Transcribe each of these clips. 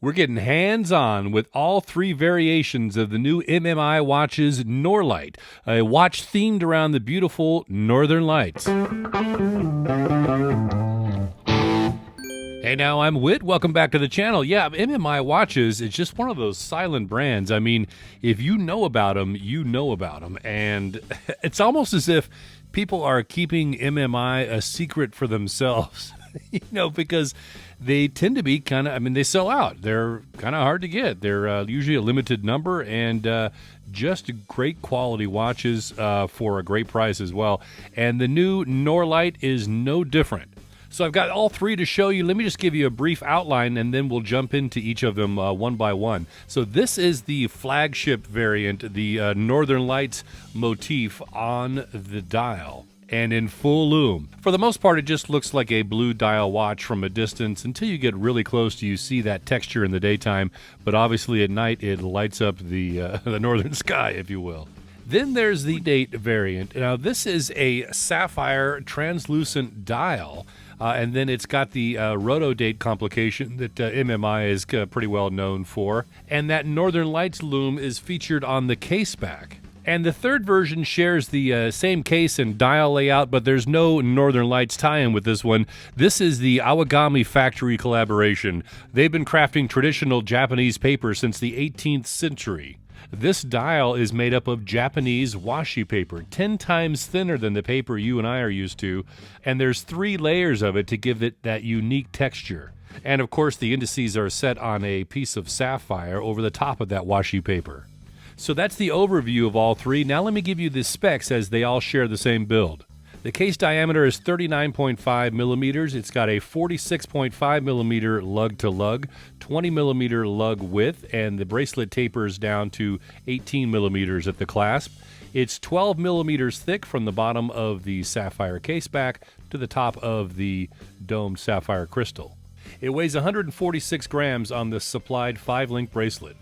We're getting hands-on with all three variations of the new MMI Watches Norlight, a watch themed around the beautiful Northern Lights. Hey now, I'm Whit. Welcome back to the channel. Yeah, MMI Watches is just one of those silent brands. I mean, if you know about them, you know about them. And it's almost as if people are keeping MMI a secret for themselves, because they tend to be they sell out. They're kind of hard to get. They're usually a limited number and just great quality watches for a great price as well. And the new Norlight is no different. So I've got all three to show you. Let me just give you a brief outline, and then we'll jump into each of them one by one. So this is the flagship variant, the Northern Lights motif on the dial, and in full lume. For the most part, it just looks like a blue dial watch from a distance. Until you get really close to you see that texture in the daytime, but obviously at night it lights up the northern sky, if you will. Then there's the date variant. Now this is a sapphire translucent dial. And then it's got the rotodate complication that MMI is pretty well known for. And that Northern Lights lume is featured on the case back. And the third version shares the same case and dial layout, but there's no Northern Lights tie-in with this one. This is the Awagami Factory collaboration. They've been crafting traditional Japanese paper since the 18th century. This dial is made up of Japanese Washi paper, 10 times thinner than the paper you and I are used to, and there's 3 layers of it to give it that unique texture. And of course the indices are set on a piece of sapphire over the top of that washi paper. So that's the overview of all three. Now let me give you the specs as they all share the same build. The case diameter is 39.5 millimeters. It's got a 46.5 millimeter lug to lug, 20 millimeter lug width, and the bracelet tapers down to 18 millimeters at the clasp. It's 12 millimeters thick from the bottom of the sapphire case back to the top of the domed sapphire crystal. It weighs 146 grams on the supplied 5-link bracelet.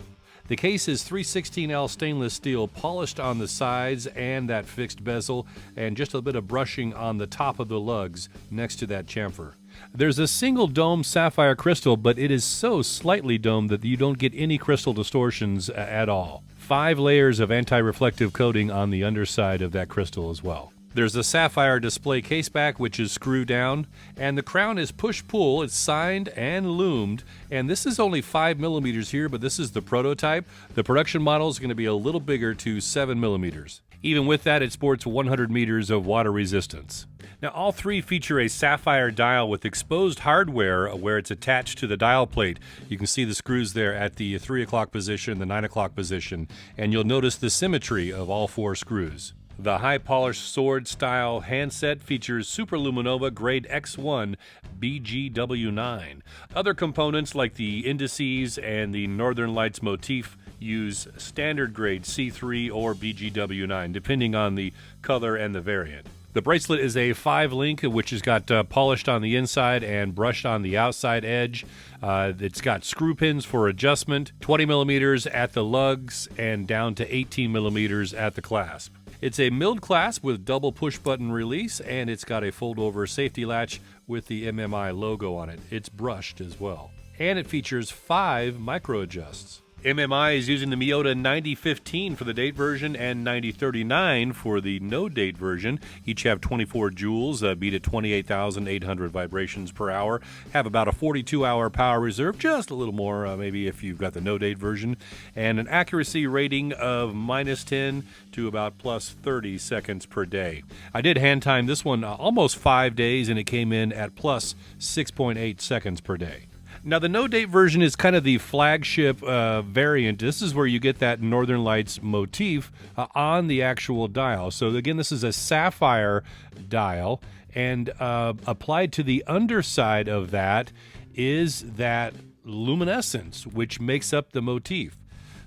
The case is 316L stainless steel, polished on the sides and that fixed bezel, and just a bit of brushing on the top of the lugs next to that chamfer. There's a single dome sapphire crystal, but it is so slightly domed that you don't get any crystal distortions at all. 5 layers of anti-reflective coating on the underside of that crystal as well. There's a sapphire display case back, which is screwed down, and the crown is push-pull. It's signed and loomed, and this is only 5 millimeters here, but this is the prototype. The production model is going to be a little bigger to 7 millimeters. Even with that, it sports 100 meters of water resistance. Now, all three feature a sapphire dial with exposed hardware where it's attached to the dial plate. You can see the screws there at the 3 o'clock position, the 9 o'clock position, and you'll notice the symmetry of all 4 screws. The high-polished sword-style handset features Superluminova Grade X1 BGW9. Other components like the indices and the Northern Lights motif use standard grade C3 or BGW9, depending on the color and the variant. The bracelet is a 5-link, which has got polished on the inside and brushed on the outside edge. It's got screw pins for adjustment, 20 millimeters at the lugs and down to 18 millimeters at the clasp. It's a milled clasp with double push-button release, and it's got a fold-over safety latch with the MMI logo on it. It's brushed as well. And it features 5 micro-adjusts. MMI is using the Miyota 9015 for the date version and 9039 for the no-date version. Each have 24 joules, beat at 28,800 vibrations per hour, have about a 42-hour power reserve, just a little more maybe if you've got the no-date version, and an accuracy rating of -10 to about +30 seconds per day. I did hand time this one almost 5 days, and it came in at +6.8 seconds per day. Now, the no-date version is kind of the flagship variant. This is where you get that Northern Lights motif on the actual dial. So, again, this is a sapphire dial, and applied to the underside of that is that luminescence, which makes up the motif.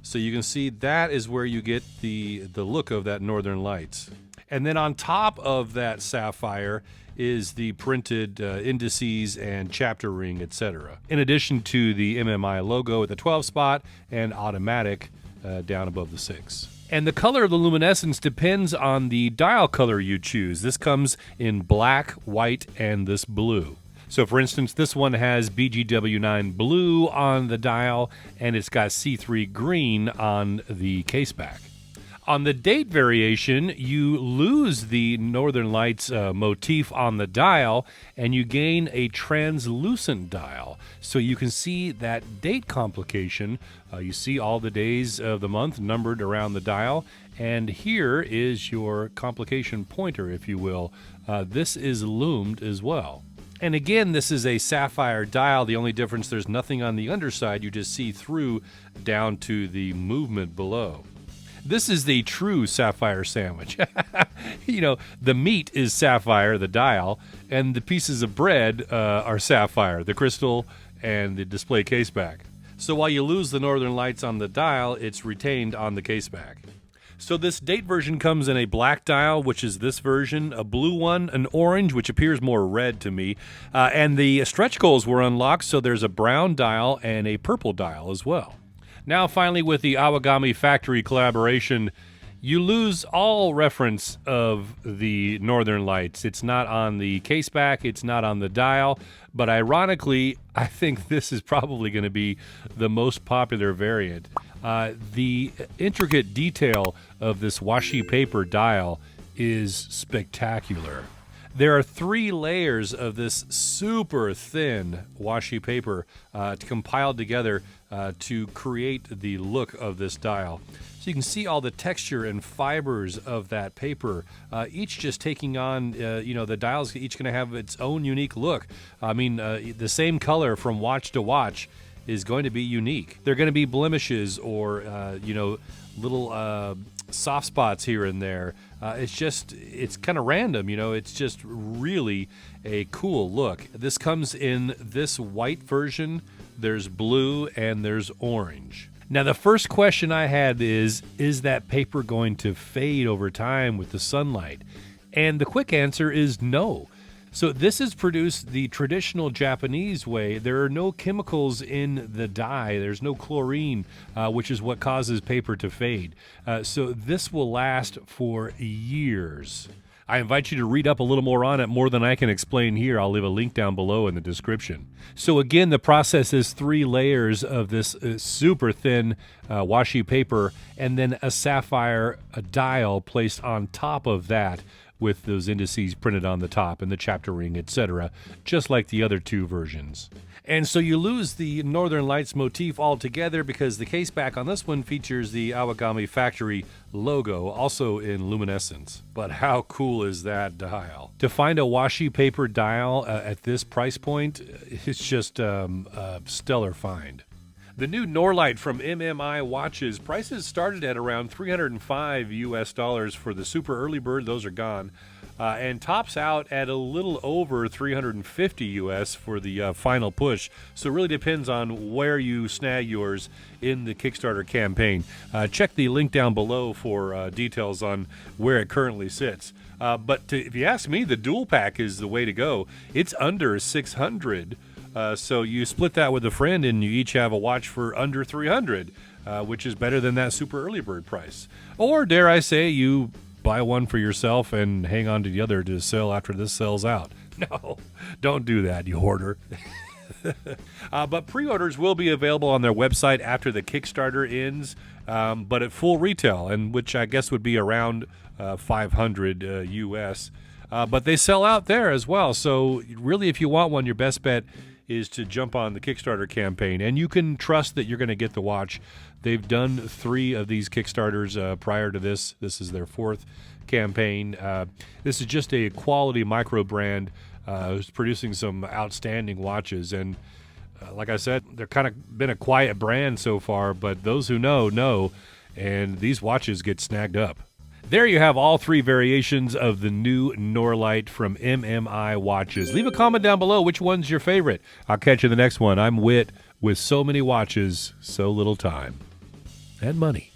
So you can see that is where you get the look of that Northern Lights. And then on top of that sapphire is the printed indices and chapter ring, etc. In addition to the MMI logo at the 12 spot and automatic down above the 6. And the color of the luminescence depends on the dial color you choose. This comes in black, white, and this blue. So, for instance, this one has BGW9 blue on the dial, and it's got C3 green on the case back. On the date variation, you lose the Northern Lights motif on the dial, and you gain a translucent dial. So you can see that date complication. You see all the days of the month numbered around the dial, and here is your complication pointer, if you will. This is lumed as well. And again, this is a sapphire dial. The only difference, there's nothing on the underside. You just see through down to the movement below. This is the true sapphire sandwich. You know, the meat is sapphire, the dial, and the pieces of bread are sapphire, the crystal and the display case back. So while you lose the Northern Lights on the dial, it's retained on the case back. So this date version comes in a black dial, which is this version, a blue one, an orange, which appears more red to me, and the stretch goals were unlocked, so there's a brown dial and a purple dial as well. Now, finally, with the Awagami Factory collaboration, you lose all reference of the Northern Lights. It's not on the case back, it's not on the dial, but ironically, I think this is probably going to be the most popular variant. The intricate detail of this washi paper dial is spectacular. There are 3 layers of this super thin washi paper compiled together to create the look of this dial. So you can see all the texture and fibers of that paper, each just taking on, the dial's each going to have its own unique look. I mean, the same color from watch to watch is going to be unique. There are going to be blemishes or, little soft spots here and there. It's kind of random, it's just really a cool look. This comes in this white version, there's blue, and there's orange. Now, the first question I had is that paper going to fade over time with the sunlight? And the quick answer is no. So this is produced the traditional Japanese way. There are no chemicals in the dye. There's no chlorine, which is what causes paper to fade. So this will last for years. I invite you to read up a little more on it, more than I can explain here. I'll leave a link down below in the description. So again, the process is 3 layers of this super thin washi paper, and then a sapphire dial placed on top of that, with those indices printed on the top and the chapter ring, etc., just like the other 2 versions. And so you lose the Northern Lights motif altogether because the case back on this one features the Awagami Factory logo, also in luminescence. But how cool is that dial? To find a washi paper dial at this price point, it's just a stellar find. The new Norlight from MMI Watches, prices started at around $305 for the super early bird. Those are gone. And tops out at a little over $350 for the final push. So it really depends on where you snag yours in the Kickstarter campaign. Check the link down below for details on where it currently sits. If you ask me, the dual pack is the way to go. It's under $600. So you split that with a friend and you each have a watch for under $300, which is better than that super early bird price. Or dare I say, you buy one for yourself and hang on to the other to sell after this sells out. No, don't do that, you hoarder. But pre-orders will be available on their website after the Kickstarter ends, but at full retail, and which I guess would be around $500 US. But they sell out there as well. So really, if you want one, your best bet is to jump on the Kickstarter campaign, and you can trust that you're going to get the watch. They've done 3 of these Kickstarters prior to this. This is their 4th campaign. This is just a quality micro brand who's producing some outstanding watches. And like I said, they're kind of been a quiet brand so far, but those who know, and these watches get snagged up. There you have all 3 variations of the new Norlight from MMI Watches. Leave a comment down below which one's your favorite. I'll catch you in the next one. I'm Whit with so many watches, so little time. And money.